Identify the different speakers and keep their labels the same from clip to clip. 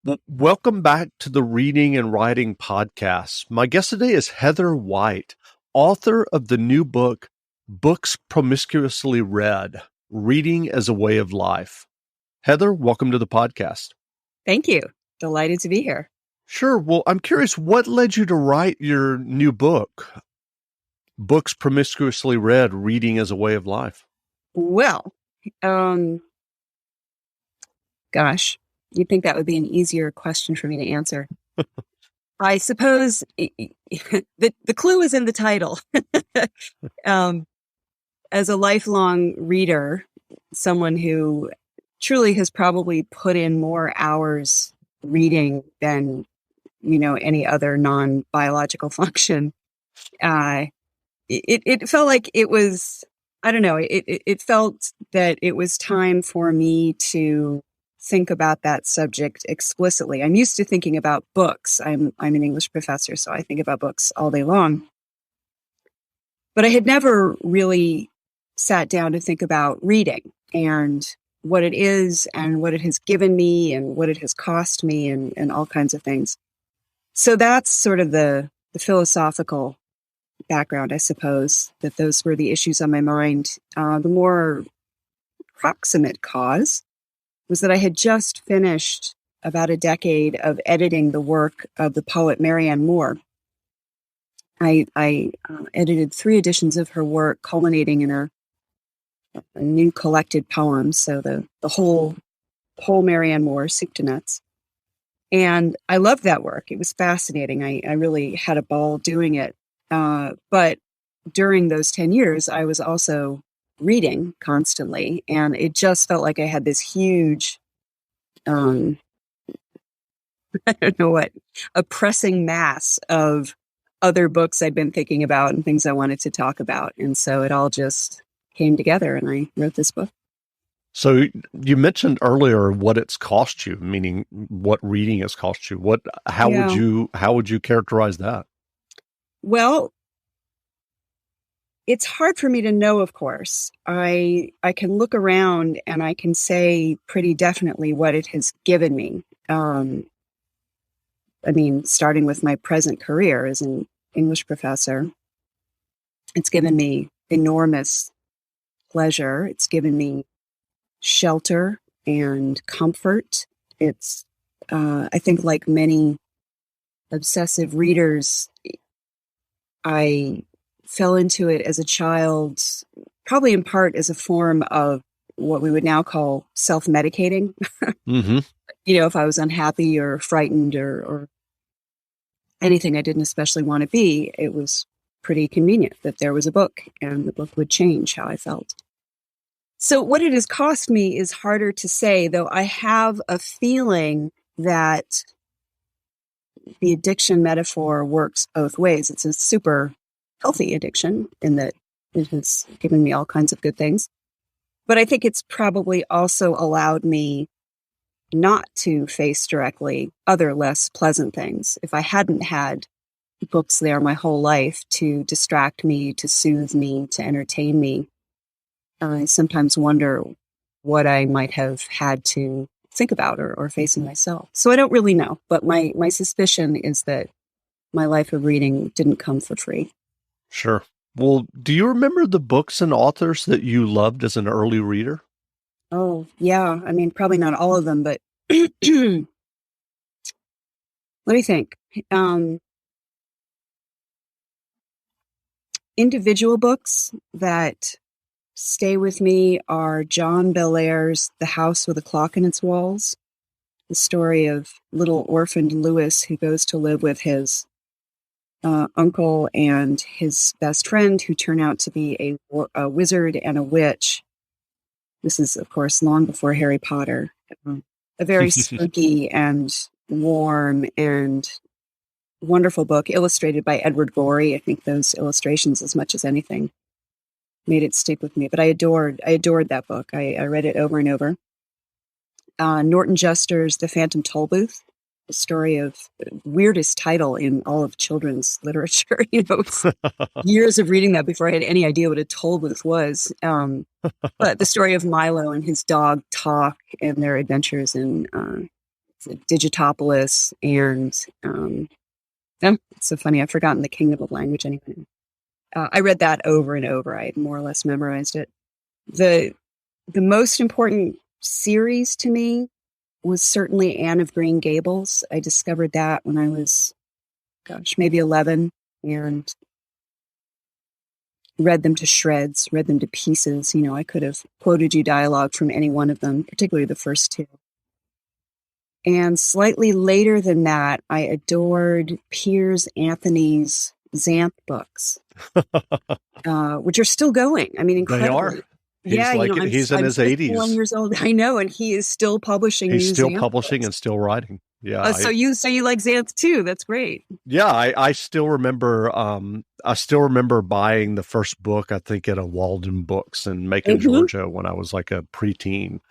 Speaker 1: Welcome back to the Reading and Writing Podcast. My guest today is Heather White, author of the new book, Books Promiscuously Read, Reading as a Way of Life. Heather, welcome to the podcast.
Speaker 2: Thank you. Delighted to be here.
Speaker 1: Sure. Well, I'm curious, what led you to write your new book, Books Promiscuously Read, Reading as a Way of Life?
Speaker 2: Well, you'd think that would be an easier question for me to answer. I suppose the clue is in the title. As a lifelong reader, someone who truly has probably put in more hours reading than, any other non-biological function, it felt like it was, I don't know, it felt that it was time for me to think about that subject explicitly. I'm used to thinking about books. I'm an English professor, so I think about books all day long. But I had never really sat down to think about reading and what it is and what it has given me and what it has cost me and all kinds of things. So that's sort of the philosophical background, I suppose, that those were the issues on my mind. The more proximate cause was that I had just finished about a decade of editing the work of the poet Marianne Moore. I edited 3 editions of her work, culminating in a new collected poems, so the whole Marianne Moore, soup to nuts. And I loved that work. It was fascinating. I really had a ball doing it. But during those 10 years, I was also reading constantly, and it just felt like I had this huge, I don't know what, a pressing mass of other books I'd been thinking about and things I wanted to talk about. And so it all just came together and I wrote this book.
Speaker 1: So you mentioned earlier what it's cost you, meaning what reading has cost you. How would you characterize that?
Speaker 2: Well, it's hard for me to know, of course. I can look around and I can say pretty definitely what it has given me. Starting with my present career as an English professor, it's given me enormous pleasure. It's given me shelter and comfort. It's, I think, like many obsessive readers, I fell into it as a child, probably in part as a form of what we would now call self-medicating.
Speaker 1: Mm-hmm.
Speaker 2: If I was unhappy or frightened or anything I didn't especially want to be, it was pretty convenient that there was a book and the book would change how I felt. So what it has cost me is harder to say, though I have a feeling that the addiction metaphor works both ways. It's a super healthy addiction in that it has given me all kinds of good things. But I think it's probably also allowed me not to face directly other less pleasant things. If I hadn't had books there my whole life to distract me, to soothe me, to entertain me, I sometimes wonder what I might have had to think about or face in myself. So I don't really know, but my suspicion is that my life of reading didn't come for free.
Speaker 1: Sure. Well, do you remember the books and authors that you loved as an early reader?
Speaker 2: Oh, yeah. Probably not all of them, but let me think. Individual books that stay with me are John Bellairs' The House with a Clock in Its Walls, the story of little orphaned Louis who goes to live with his uncle and his best friend, who turn out to be a wizard and a witch. This is, of course, long before Harry Potter. A very spooky and warm and wonderful book, illustrated by Edward Gorey. I think those illustrations, as much as anything, made it stick with me. But I adored that book. I read it over and over. Norton Juster's The Phantom Tollbooth, the story of the weirdest title in all of children's literature. Years of reading that before I had any idea what a toll booth was. But the story of Milo and his dog Talk and their adventures in Digitopolis, and it's so funny. I've forgotten the Kingdom of Language anyway. I read that over and over. I more or less memorized it. The most important series to me was certainly Anne of Green Gables. I discovered that when I was, maybe 11, and read them to shreds, read them to pieces. I could have quoted you dialogue from any one of them, particularly the first two. And slightly later than that, I adored Piers Anthony's Xanth books, which are still going. I mean, incredibly.
Speaker 1: They are. He's in his 80s.
Speaker 2: 51 years old. I know, and he is still publishing.
Speaker 1: He's still
Speaker 2: Xanth
Speaker 1: publishing
Speaker 2: books.
Speaker 1: and still writing. Yeah.
Speaker 2: So you like Xanth too? That's great.
Speaker 1: Yeah, I still remember. I still remember buying the first book, I think, at a Walden Books in Macon, Georgia, when I was like a preteen.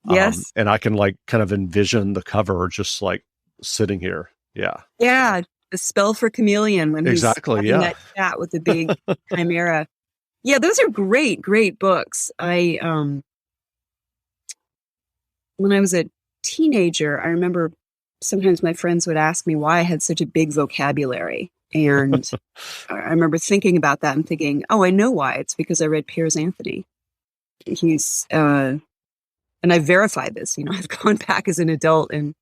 Speaker 2: Yes,
Speaker 1: and I can kind of envision the cover just sitting here. Yeah.
Speaker 2: Yeah. The Spell for Chameleon when he's
Speaker 1: having
Speaker 2: that chat with the big chimera. Yeah, those are great, great books. When I was a teenager, I remember sometimes my friends would ask me why I had such a big vocabulary. And I remember thinking about that and thinking, oh, I know why. It's because I read Piers Anthony. He's, and I verified this, I've gone back as an adult and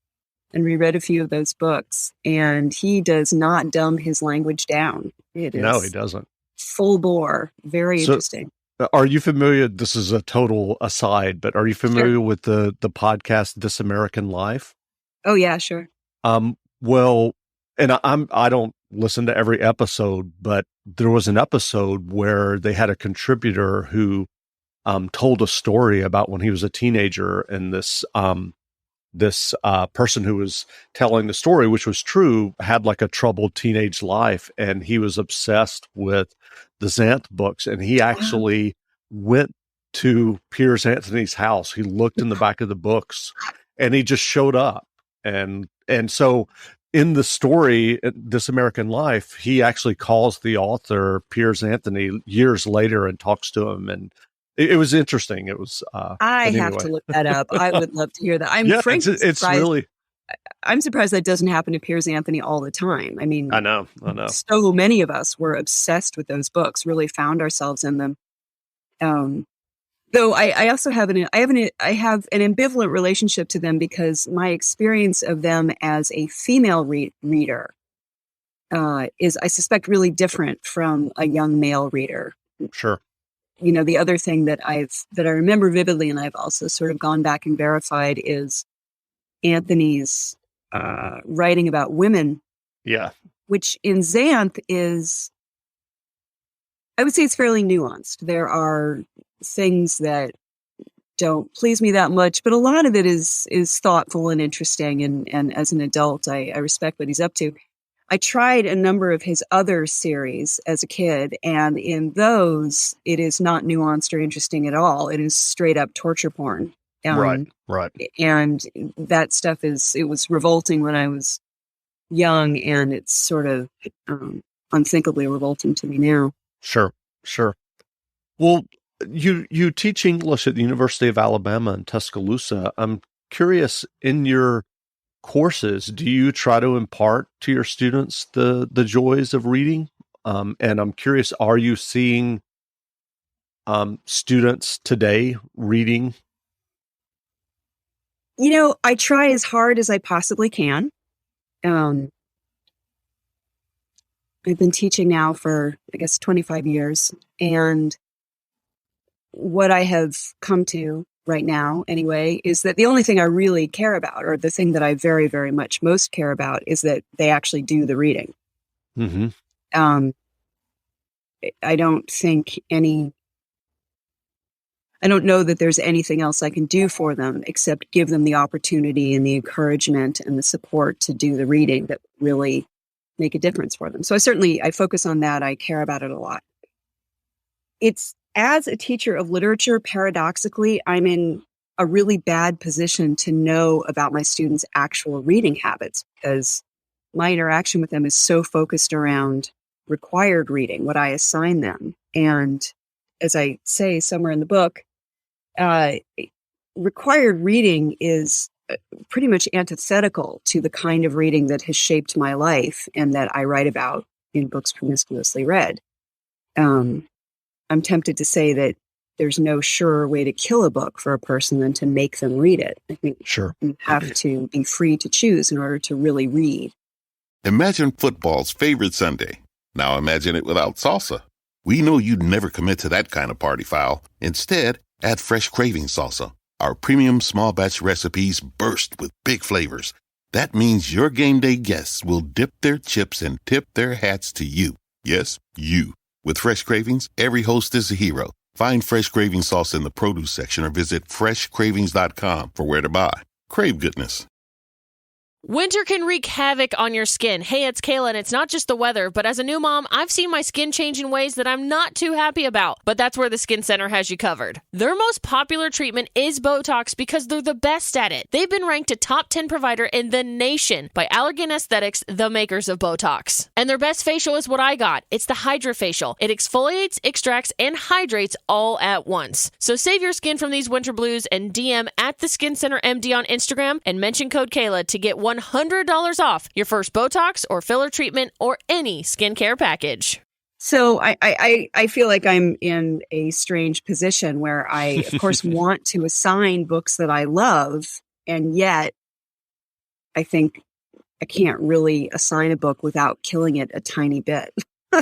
Speaker 2: reread a few of those books, and he does not dumb his language down.
Speaker 1: No, he doesn't.
Speaker 2: Full bore. Very interesting.
Speaker 1: Are you familiar? This is a total aside, but are you familiar with the podcast This American Life?
Speaker 2: Oh yeah, sure.
Speaker 1: Well, and I don't listen to every episode, but there was an episode where they had a contributor who told a story about when he was a teenager, and this person who was telling the story, which was true, had a troubled teenage life, and he was obsessed with the Xanth books, and he actually went to Piers Anthony's house. He looked in the back of the books, and he just showed up. And so in the story, This American Life, he actually calls the author, Piers Anthony, years later and talks to him, and it was interesting. It was.
Speaker 2: I have to look that up. I would love to hear that. I'm frankly surprised. I'm surprised that doesn't happen to Piers Anthony all the time. I mean,
Speaker 1: I know.
Speaker 2: So many of us were obsessed with those books. Really found ourselves in them. Though I also have an ambivalent relationship to them, because my experience of them as a female reader is, I suspect, really different from a young male reader.
Speaker 1: Sure.
Speaker 2: The other thing that I remember vividly, and I've also sort of gone back and verified, is Anthony's writing about women.
Speaker 1: Yeah.
Speaker 2: Which in Xanth is, I would say, it's fairly nuanced. There are things that don't please me that much, but a lot of it is thoughtful and interesting. And as an adult, I respect what he's up to. I tried a number of his other series as a kid, and in those, it is not nuanced or interesting at all. It is straight up torture porn.
Speaker 1: Right.
Speaker 2: And that stuff it was revolting when I was young, and it's sort of unthinkably revolting to me now.
Speaker 1: Sure. Well, you teach English at the University of Alabama in Tuscaloosa. I'm curious, in your courses, do you try to impart to your students the joys of reading? And I'm curious, are you seeing students today reading?
Speaker 2: I try as hard as I possibly can. I've been teaching now for, I guess, 25 years. And what I have come to right now, anyway, is that the only thing I really care about, or the thing that I very, very much most care about, is that they actually do the reading.
Speaker 1: Mm-hmm.
Speaker 2: I don't know that there's anything else I can do for them except give them the opportunity and the encouragement and the support to do the reading that really make a difference for them. So I focus on that. I care about it a lot. It's, as a teacher of literature, paradoxically, I'm in a really bad position to know about my students' actual reading habits, because my interaction with them is so focused around required reading, what I assign them. And as I say somewhere in the book, required reading is pretty much antithetical to the kind of reading that has shaped my life and that I write about in Books Promiscuously Read. I'm tempted to say that there's no surer way to kill a book for a person than to make them read it. I think
Speaker 1: Sure.
Speaker 2: you have to be free to choose in order to really read.
Speaker 3: Imagine football's favorite Sunday. Now imagine it without salsa. We know you'd never commit to that kind of party foul. Instead, add fresh craving salsa. Our premium small batch recipes burst with big flavors. That means your game day guests will dip their chips and tip their hats to you. Yes, you. With Fresh Cravings, every host is a hero. Find Fresh Cravings salsa in the produce section or visit freshcravings.com for where to buy. Crave goodness.
Speaker 4: Winter can wreak havoc on your skin. Hey, it's Kayla, and it's not just the weather, but as a new mom, I've seen my skin change in ways that I'm not too happy about. But that's where the Skin Center has you covered. Their most popular treatment is Botox because they're the best at it. They've been ranked a top 10 provider in the nation by Allergan Aesthetics, the makers of Botox. And their best facial is what I got. It's the HydraFacial. It exfoliates, extracts, and hydrates all at once. So save your skin from these winter blues and DM at the Skin Center MD on Instagram and mention code Kayla to get $100 off your first Botox or filler treatment or any skincare package.
Speaker 2: So I feel like I'm in a strange position where I, of course, want to assign books that I love, and yet I think I can't really assign a book without killing it a tiny bit.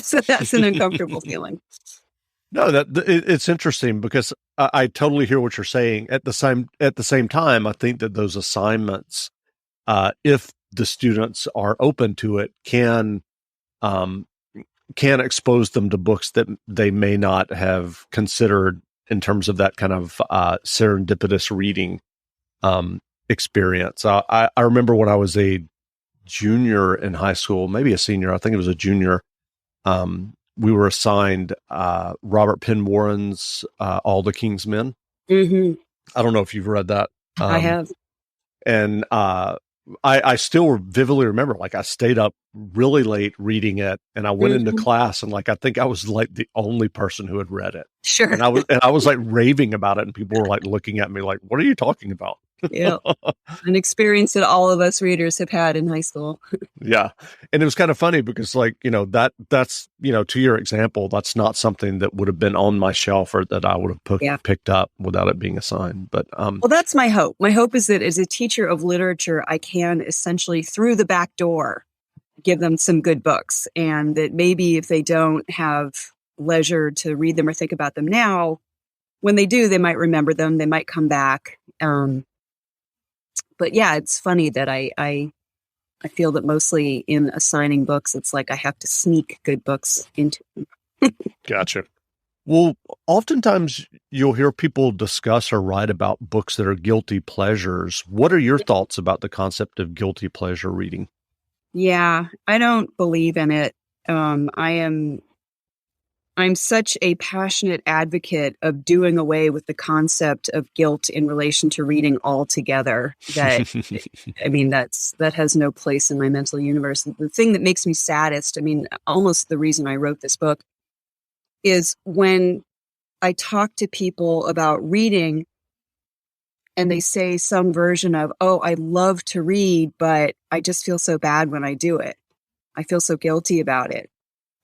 Speaker 2: So that's an uncomfortable feeling.
Speaker 1: No, it's interesting because I totally hear what you're saying. At the same time, I think that those assignments, if the students are open to it, can expose them to books that they may not have considered in terms of that kind of serendipitous reading experience. I remember when I was a junior in high school, maybe a senior, I think it was a junior, we were assigned Robert Penn Warren's All the King's Men.
Speaker 2: Mm-hmm.
Speaker 1: I don't know if you've read that.
Speaker 2: I have.
Speaker 1: And I still vividly remember, like, I stayed up really late reading it, and I went into class, and like, I think I was like the only person who had read it.
Speaker 2: Sure.
Speaker 1: And I was like raving about it, and people were like looking at me like, "What are you talking about?"
Speaker 2: Yeah. An experience that all of us readers have had in high school.
Speaker 1: Yeah. And it was kind of funny because, like, that's, to your example, that's not something that would have been on my shelf or that I would have picked up without it being assigned. But,
Speaker 2: well, that's my hope. My hope is that as a teacher of literature, I can essentially through the back door, give them some good books, and that maybe if they don't have leisure to read them or think about them now, when they do, they might remember them. They might come back. But yeah, it's funny that I feel that mostly in assigning books, it's like I have to sneak good books into them.
Speaker 1: Gotcha. Well, oftentimes you'll hear people discuss or write about books that are guilty pleasures. What are your thoughts about the concept of guilty pleasure reading?
Speaker 2: Yeah, I don't believe in it. I'm such a passionate advocate of doing away with the concept of guilt in relation to reading altogether. That, I mean, that has no place in my mental universe. The thing that makes me saddest, I mean, almost the reason I wrote this book, is when I talk to people about reading and they say some version of, "Oh, I love to read, but I just feel so bad when I do it. I feel so guilty about it."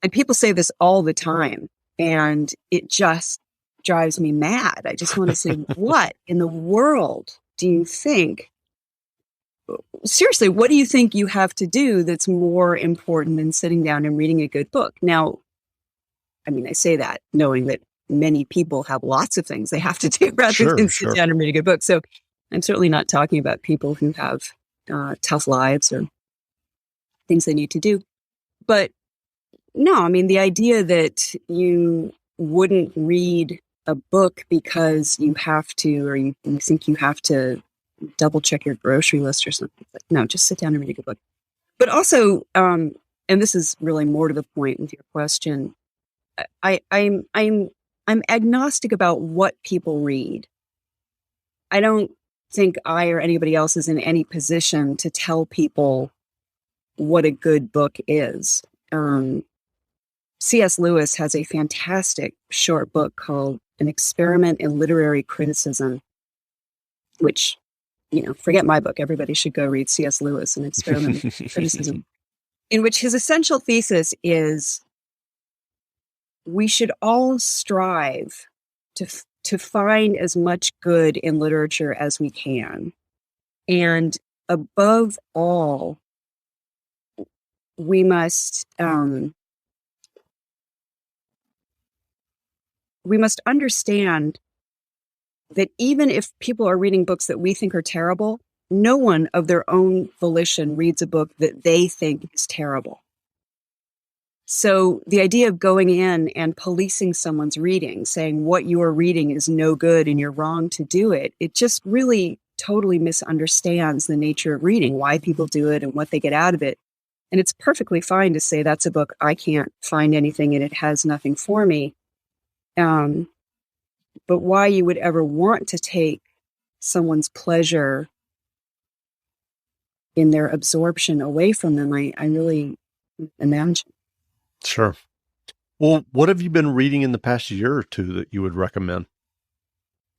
Speaker 2: And people say this all the time, and it just drives me mad. I just want to say, what in the world do you think? Seriously, what do you think you have to do that's more important than sitting down and reading a good book? Now, I mean, I say that knowing that many people have lots of things they have to do rather than sit down and read a good book. So I'm certainly not talking about people who have tough lives or things they need to do. But no, I mean, the idea that you wouldn't read a book because you have to, or you think you have to double check your grocery list or something. Like, no, just sit down and read a good book. But also, and this is really more to the point with your question, I'm agnostic about what people read. I don't think I or anybody else is in any position to tell people what a good book is. C.S. Lewis has a fantastic short book called An Experiment in Literary Criticism, which forget my book. Everybody should go read C.S. Lewis and Experiment in Criticism, in which his essential thesis is we should all strive to find as much good in literature as we can. And above all, we must understand that even if people are reading books that we think are terrible, no one of their own volition reads a book that they think is terrible. So the idea of going in and policing someone's reading, saying what you're reading is no good and you're wrong to do it, it just really totally misunderstands the nature of reading, why people do it and what they get out of it. And it's perfectly fine to say that's a book I can't find anything in it, has nothing for me. But why you would ever want to take someone's pleasure in their absorption away from them, I really imagine.
Speaker 1: Sure. Well, what have you been reading in the past year or two that you would recommend?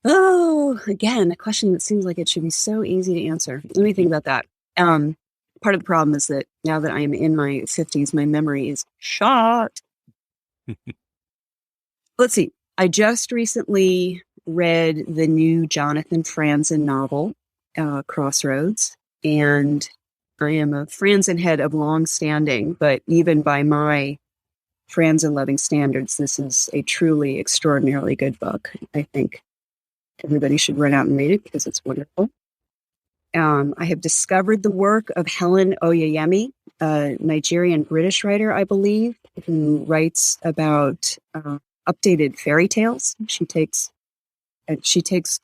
Speaker 2: Oh, again, a question that seems like it should be so easy to answer. Let me think about that. Part of the problem is that now that I am in my 50s, my memory is shot. Let's see. I just recently read the new Jonathan Franzen novel, Crossroads, and I am a Franzen head of long standing, but even by my Franzen-loving standards, this is a truly extraordinarily good book. I think everybody should run out and read it because it's wonderful. I have discovered the work of Helen Oyeyemi, a Nigerian-British writer, I believe, who writes about updated fairy tales. She takes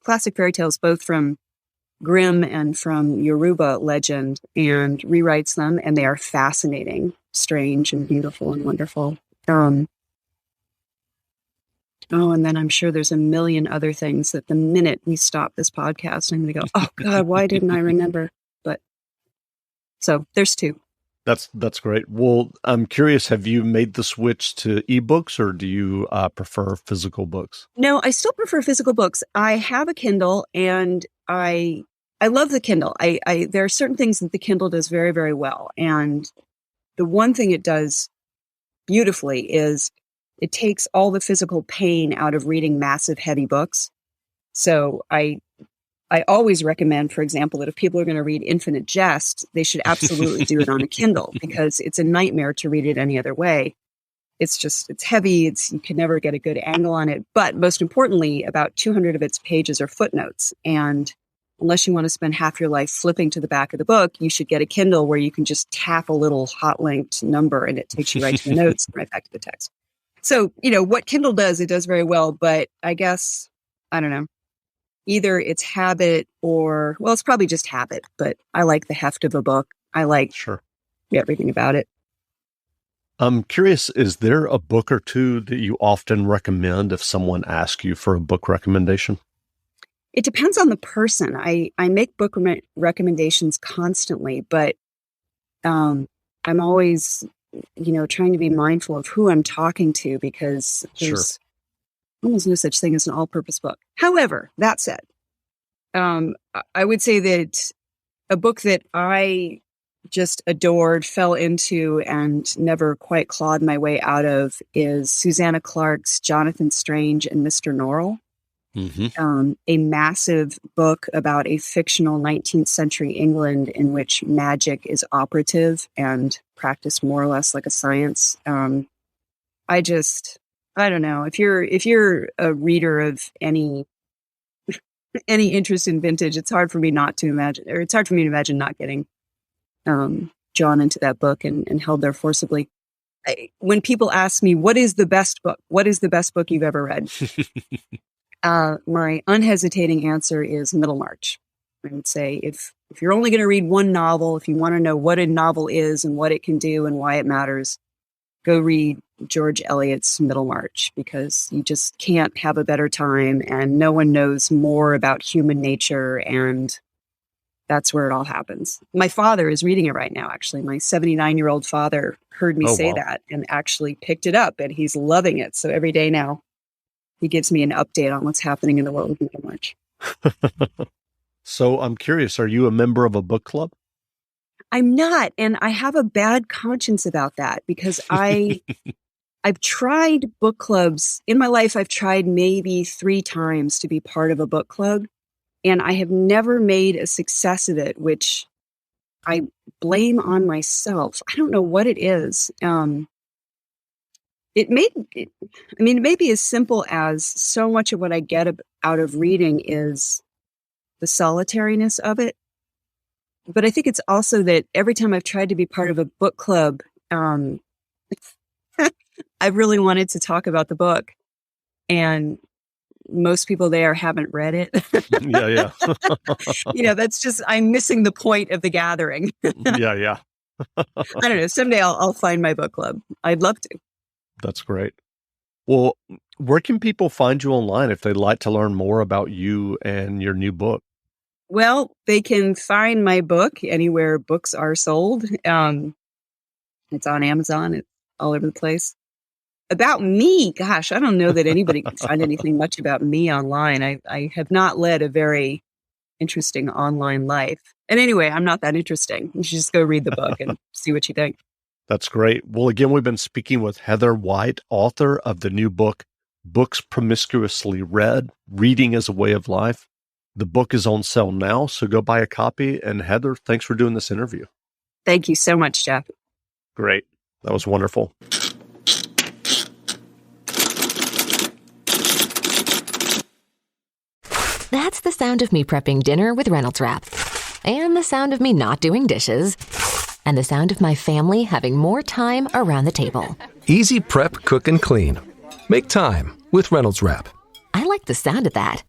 Speaker 2: classic fairy tales, both from Grimm and from Yoruba legend, and rewrites them, and they are fascinating, strange, and beautiful and wonderful. And then I'm sure there's a million other things that the minute we stop this podcast, I'm going to go, oh God, why didn't I remember? But so there's two.
Speaker 1: That's great. Well, I'm curious, have you made the switch to ebooks or do you prefer physical books?
Speaker 2: No, I still prefer physical books. I have a Kindle and I love the Kindle. There are certain things that the Kindle does very, very well. And the one thing it does beautifully is it takes all the physical pain out of reading massive, heavy books. So I always recommend, for example, that if people are going to read Infinite Jest, they should absolutely do it on a Kindle because it's a nightmare to read it any other way. It's heavy. You can never get a good angle on it. But most importantly, about 200 of its pages are footnotes. And unless you want to spend half your life flipping to the back of the book, you should get a Kindle where you can just tap a little hot linked number and it takes you right to the notes and right back to the text. So, what Kindle does, it does very well. But I guess, I don't know, either it's habit or, well, it's probably just habit, but I like the heft of a book. I like everything about it.
Speaker 1: I'm curious, is there a book or two that you often recommend if someone asks you for a book recommendation?
Speaker 2: It depends on the person. I make book recommendations constantly, but I'm always, trying to be mindful of who I'm talking to because there's almost no such thing as an all-purpose book. However, that said, I would say that a book that I just adored, fell into, and never quite clawed my way out of is Susanna Clarke's Jonathan Strange and Mr. Norrell. Mm-hmm. A massive book about a fictional 19th century England in which magic is operative and practiced more or less like a science. I don't know. If you're a reader of any interest in vintage, it's hard for me not to imagine, or it's hard for me to imagine not getting drawn into that book and held there forcibly. When people ask me, what is the best book you've ever read? My unhesitating answer is Middlemarch. I would say if you're only going to read one novel, if you want to know what a novel is and what it can do and why it matters, go read George Eliot's Middlemarch, because you just can't have a better time and no one knows more about human nature, and that's where it all happens. My father is reading it right now, actually. My 79-year-old father heard me say that and actually picked it up, and he's loving it. So every day now, he gives me an update on what's happening in the world of Middlemarch.
Speaker 1: So I'm curious, are you a member of a book club?
Speaker 2: I'm not, and I have a bad conscience about that because I've tried book clubs. In my life, I've tried maybe 3 times to be part of a book club, and I have never made a success of it, which I blame on myself. I don't know what it is. It may be as simple as so much of what I get out of reading is the solitariness of it. But I think it's also that every time I've tried to be part of a book club, I really wanted to talk about the book, and most people there haven't read it.
Speaker 1: Yeah.
Speaker 2: That's just, I'm missing the point of the gathering.
Speaker 1: Yeah.
Speaker 2: I don't know. Someday I'll find my book club. I'd love to.
Speaker 1: That's great. Well, where can people find you online if they'd like to learn more about you and your new book?
Speaker 2: Well, they can find my book anywhere books are sold. It's on Amazon. It's all over the place. About me, gosh, I don't know that anybody can find anything much about me online. I have not led a very interesting online life. And anyway, I'm not that interesting. You should just go read the book and see what you think.
Speaker 1: That's great. Well, again, we've been speaking with Heather White, author of the new book, Books Promiscuously Read, Reading as a Way of Life. The book is on sale now, so go buy a copy. And Heather, thanks for doing this interview.
Speaker 2: Thank you so much, Jeff.
Speaker 1: Great. That was wonderful.
Speaker 5: That's the sound of me prepping dinner with Reynolds Wrap. And the sound of me not doing dishes. And the sound of my family having more time around the table.
Speaker 6: Easy prep, cook, and clean. Make time with Reynolds Wrap.
Speaker 5: I like the sound of that.